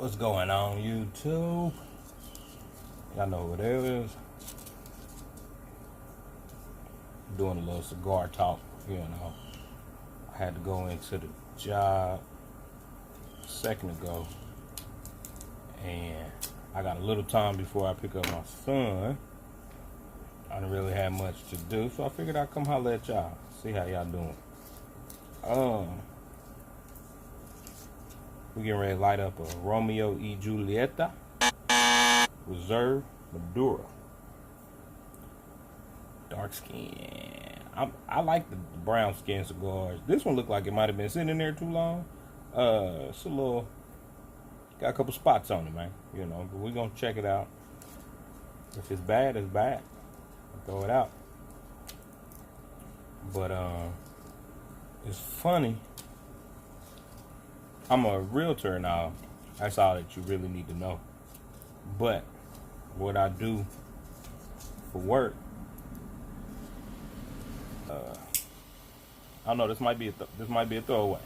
What's going on, YouTube? Y'all know what it is. Doing a little cigar talk, I had to go into the job a second ago, and I got a little time before I pick up my son. I didn't really have much to do, so I figured I'd come holler at y'all, see how y'all doing. We getting ready to light up a Romeo y Julieta Reserve Maduro. Dark skin. I like the brown skin cigars. This one looked like it might have been sitting in there too long. It's a little, got a couple spots on it, man. But we're gonna check it out. If it's bad, it's bad. I'll throw it out. But it's funny. I'm a realtor now. That's all that you really need to know. But what I do for work, I don't know. This might be a throwaway.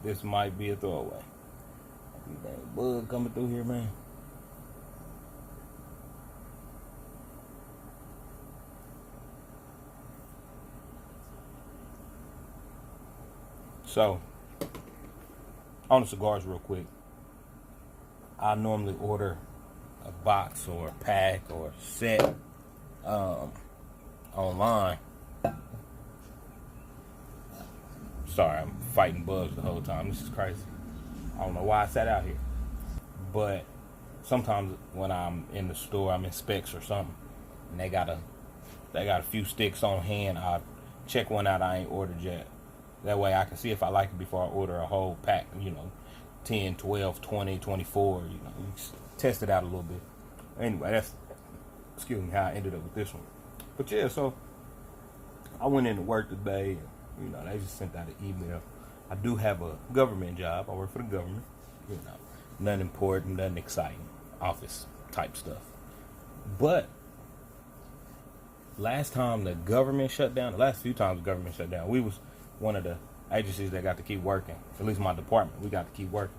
This might be a throwaway. That bug coming through here, man. So, on the cigars real quick, I normally order a box or a pack or a set online. Sorry, I'm fighting bugs the whole time. This is crazy. I don't know why I sat out here. But sometimes when I'm in the store, I'm in Specs or something, and they got a few sticks on hand, I check one out I ain't ordered yet. That way I can see if I like it before I order a whole pack, 10, 12, 20, 24, test it out a little bit. Anyway, that's, how I ended up with this one. But yeah, so I went into work today, and, they just sent out an email. I do have a government job. I work for the government, nothing important, nothing exciting, office type stuff. But last time the government shut down, the last few times the government shut down, we was one of the agencies that got to keep working. At least my department, we got to keep working.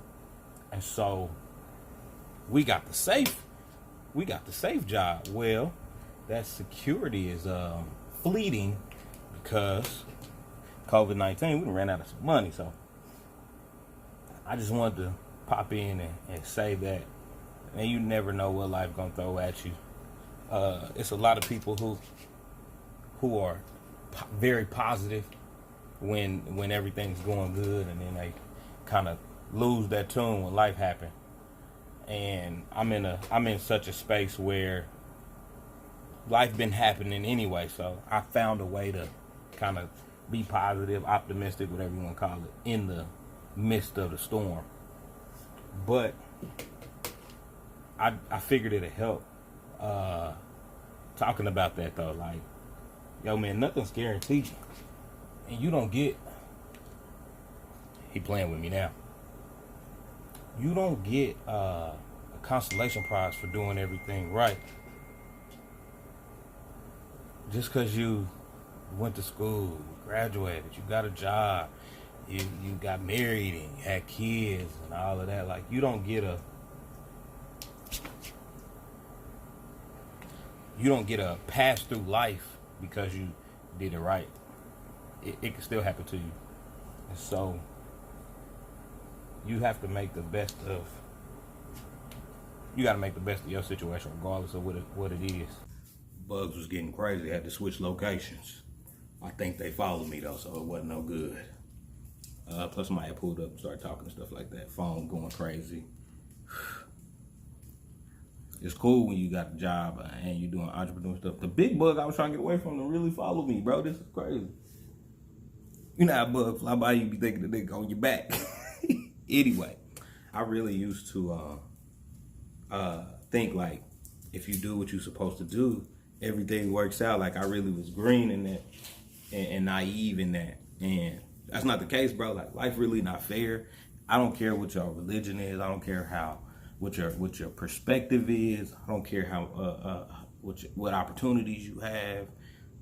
And so we got the safe job. Well, that security is fleeting because COVID-19, we ran out of some money. So I just wanted to pop in and say that, and you never know what life gonna throw at you. It's a lot of people who are very positive when everything's going good, and then they kind of lose that tune when life happens. And I'm in such a space where life been happening anyway, so I found a way to kind of be positive, optimistic, whatever you want to call it, in the midst of the storm. But I figured it'd help talking about that though. Like, yo man, nothing's guaranteed. And you don't get, he playing with me now, you don't get a consolation prize for doing everything right. Just because you went to school, graduated, you got a job, you got married and you had kids and all of that, like, you don't get a pass through life because you did it right. It can still happen to you. And so you have to make the best of your situation regardless of what it is. Bugs was getting crazy. I had to switch locations. I think they followed me though, so it wasn't no good. Plus somebody had pulled up and started talking and stuff like that. Phone going crazy. It's cool when you got a job and you doing entrepreneur stuff. The big bug I was trying to get away from to really follow me, bro. This is crazy. You know how bugs fly by, you be thinking that they on your back. Anyway, I really used to think like, if you do what you're supposed to do, everything works out. Like, I really was green in that and naive in that. And that's not the case, bro. Like, life really not fair. I don't care what your religion is. I don't care what your perspective is. I don't care how what opportunities you have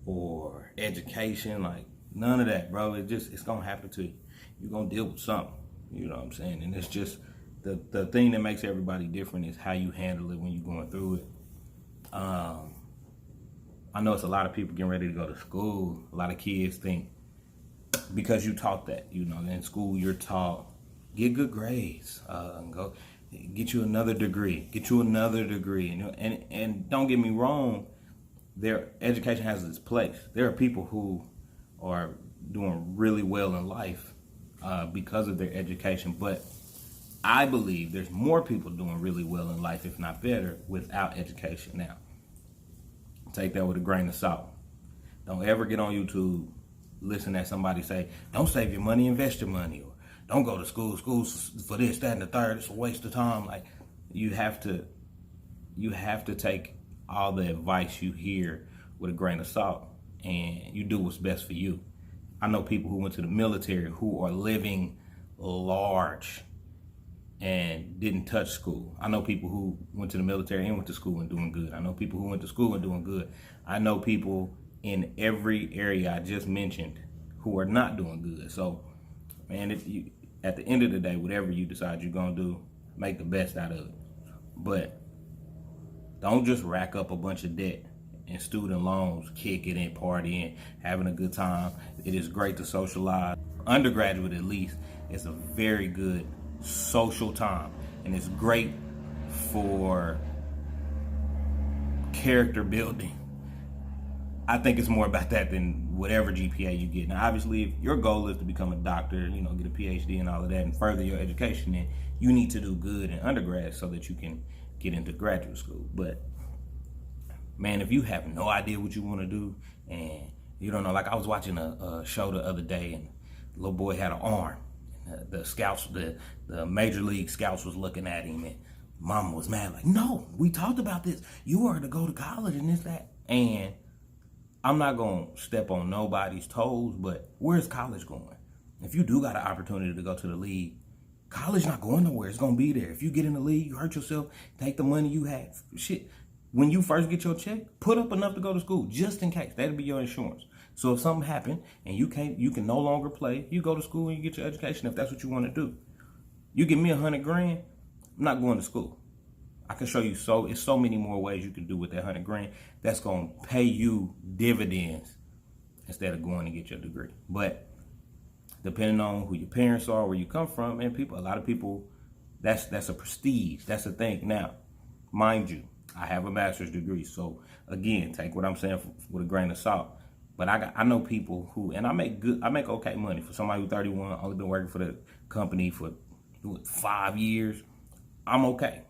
or education. Like, none of that, bro. It's gonna happen to you. You're gonna deal with something. You know what I'm saying? And it's just the thing that makes everybody different is how you handle it when you're going through it. I know it's a lot of people getting ready to go to school. A lot of kids think because you taught that, in school you're taught get good grades, go get you another degree, and don't get me wrong, their education has its place. There are people who are doing really well in life because of their education, but I believe there's more people doing really well in life, if not better, without education. Now, take that with a grain of salt. Don't ever get on YouTube, listen to somebody say, don't save your money, invest your money, or don't go to school for this, that, and the third, it's a waste of time. Like, you have to take all the advice you hear with a grain of salt, and you do what's best for you. I know people who went to the military who are living large and didn't touch school. I know people who went to the military and went to school and doing good. I know people who went to school and doing good. I know people in every area I just mentioned who are not doing good. So, man, at the end of the day, whatever you decide you're gonna do, make the best out of it. But don't just rack up a bunch of debt and student loans, kicking and partying, having a good time. It is great to socialize. Undergraduate, at least, is a very good social time, and it's great for character building. I think it's more about that than whatever GPA you get. Now, obviously, if your goal is to become a doctor, get a PhD and all of that, and further your education, then you need to do good in undergrad so that you can get into graduate school. But man, if you have no idea what you want to do, and you don't know, like I was watching a show the other day, and the little boy had an arm. The scouts, the major league scouts was looking at him, and mama was mad, like, no, we talked about this. You are to go to college and this, that. And I'm not going to step on nobody's toes, but where's college going? If you do got an opportunity to go to the league, college not going nowhere. It's going to be there. If you get in the league, you hurt yourself, take the money you have. Shit, when you first get your check, put up enough to go to school, just in case. That'll be your insurance. So if something happened and you can no longer play, you go to school and you get your education if that's what you want to do. You give me $100 grand, I'm not going to school. I can show you it's so many more ways you can do with that $100 grand that's gonna pay you dividends instead of going to get your degree. But depending on who your parents are, where you come from, and a lot of people, that's a prestige. That's a thing. Now, mind you, I have a master's degree, so again, take what I'm saying with a grain of salt. But I know people who, and I make okay money for somebody who's 31, only been working for the company for 5 years. I'm okay.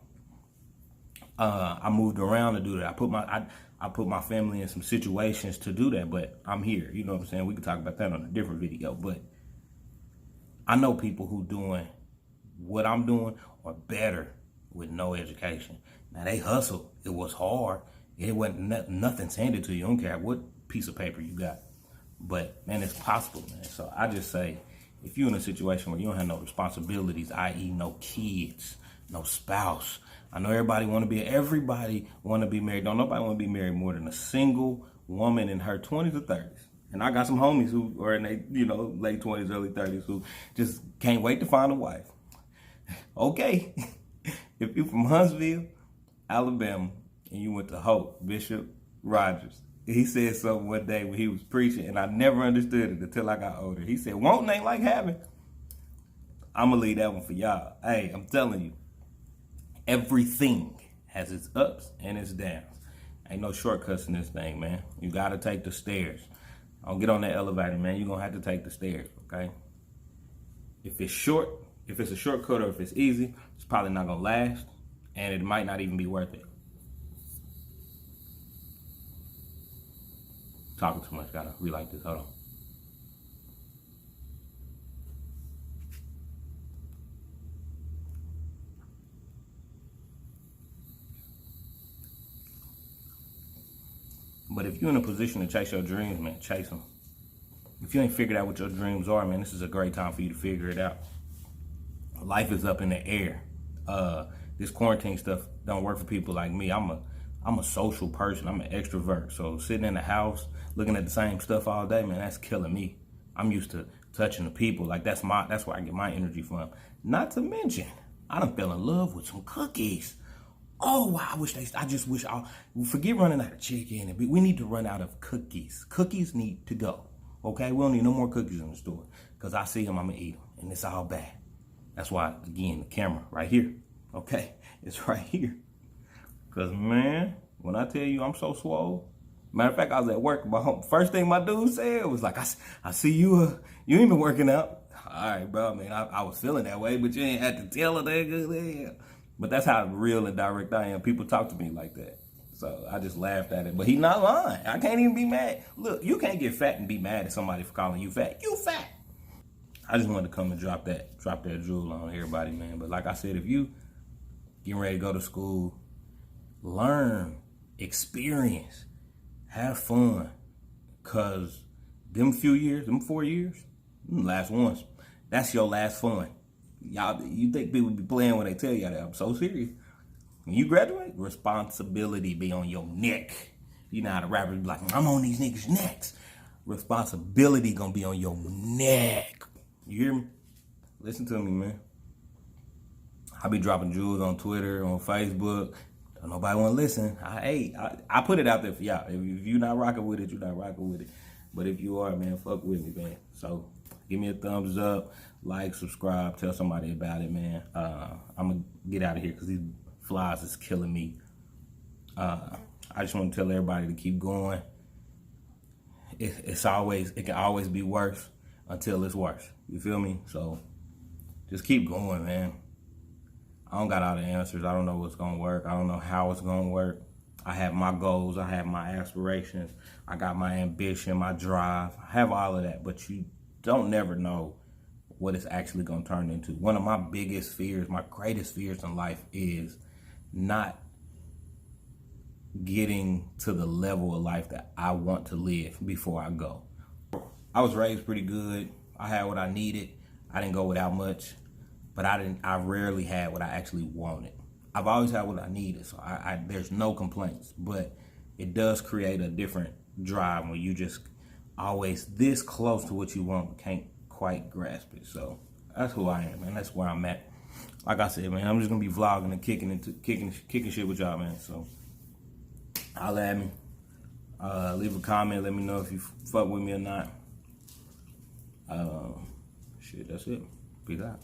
I moved around to do that. I put my family in some situations to do that, but I'm here. You know what I'm saying? We can talk about that on a different video. But I know people who doing what I'm doing or better with no education. Now, they hustle. It was hard. It wasn't nothing's handed to you. I don't care what piece of paper you got. But, man, it's possible, man. So I just say, if you're in a situation where you don't have no responsibilities, i.e. no kids, no spouse. I know everybody want to be married. Don't nobody want to be married more than a single woman in her 20s or 30s. And I got some homies who are in their, late 20s, early 30s who just can't wait to find a wife. Okay. If you're from Huntsville, Alabama, and you went to Hope, Bishop Rogers, he said something one day when he was preaching, and I never understood it until I got older. He said, wanting ain't like having. I'm going to leave that one for y'all. Hey, I'm telling you, everything has its ups and its downs. Ain't no shortcuts in this thing, man. You got to take the stairs. Don't get on that elevator, man. You're going to have to take the stairs, okay? If it's a shortcut or if it's easy, it's probably not going to last, and it might not even be worth it. Talking too much. Gotta relight this. Hold on. But if you're in a position to chase your dreams, man, chase them. If you ain't figured out what your dreams are, man, this is a great time for you to figure it out. Life is up in the air. This quarantine stuff don't work for people like me. I'm a social person. I'm an extrovert. So sitting in the house, looking at the same stuff all day, man, that's killing me. I'm used to touching the people. Like that's where I get my energy from. Not to mention, I done fell in love with some cookies. Oh, wow, I just wish, forget running out of chicken. We need to run out of cookies. Cookies need to go, okay? We don't need no more cookies in the store because I see them, I'm going to eat them, and it's all bad. That's why, again, the camera right here, okay? It's right here. Because, man, when I tell you I'm so swole, matter of fact, I was at work. First thing my dude said was like, I see you ain't been working out. All right, bro, man, I was feeling that way, but you ain't had to tell her that. But that's how real and direct I am. People talk to me like that. So I just laughed at it. But he not lying. I can't even be mad. Look, you can't get fat and be mad at somebody for calling you fat. You fat. I just wanted to come and drop that jewel on everybody, man. But like I said, if you getting ready to go to school, learn, experience, have fun. Cause them 4 years, them last ones. That's your last fun. Y'all, you think people be playing when they tell you that? I'm so serious. When you graduate, responsibility be on your neck. You know how the rappers be like, I'm on these niggas' necks. Responsibility gonna be on your neck. You hear me? Listen to me, man. I be dropping jewels on Twitter, on Facebook. Don't nobody want to listen. I put it out there for y'all. If you not rocking with it, you not rocking with it. But if you are, man, fuck with me, man. So give me a thumbs up, like, subscribe, tell somebody about it, man. I'm going to get out of here because these flies is killing me. I just want to tell everybody to keep going. It can always be worse until it's worse. You feel me? So just keep going, man. I don't got all the answers. I don't know what's going to work. I don't know how it's going to work. I have my goals. I have my aspirations. I got my ambition, my drive. I have all of that, but you don't never know what it's actually going to turn into. One of my biggest fears, my greatest fears in life is not getting to the level of life that I want to live before I go. I was raised pretty good. I had what I needed. I didn't go without much, but I rarely had what I actually wanted. I've always had what I needed, so there's no complaints, but it does create a different drive when you just always this close to what you want, but can't quite grasp it. So that's who I am, man. That's where I'm at. Like I said, man, I'm just gonna be vlogging and kicking shit with y'all, man. So holla at me. Leave a comment. Let me know if you fuck with me or not. Shit, that's it. Peace out.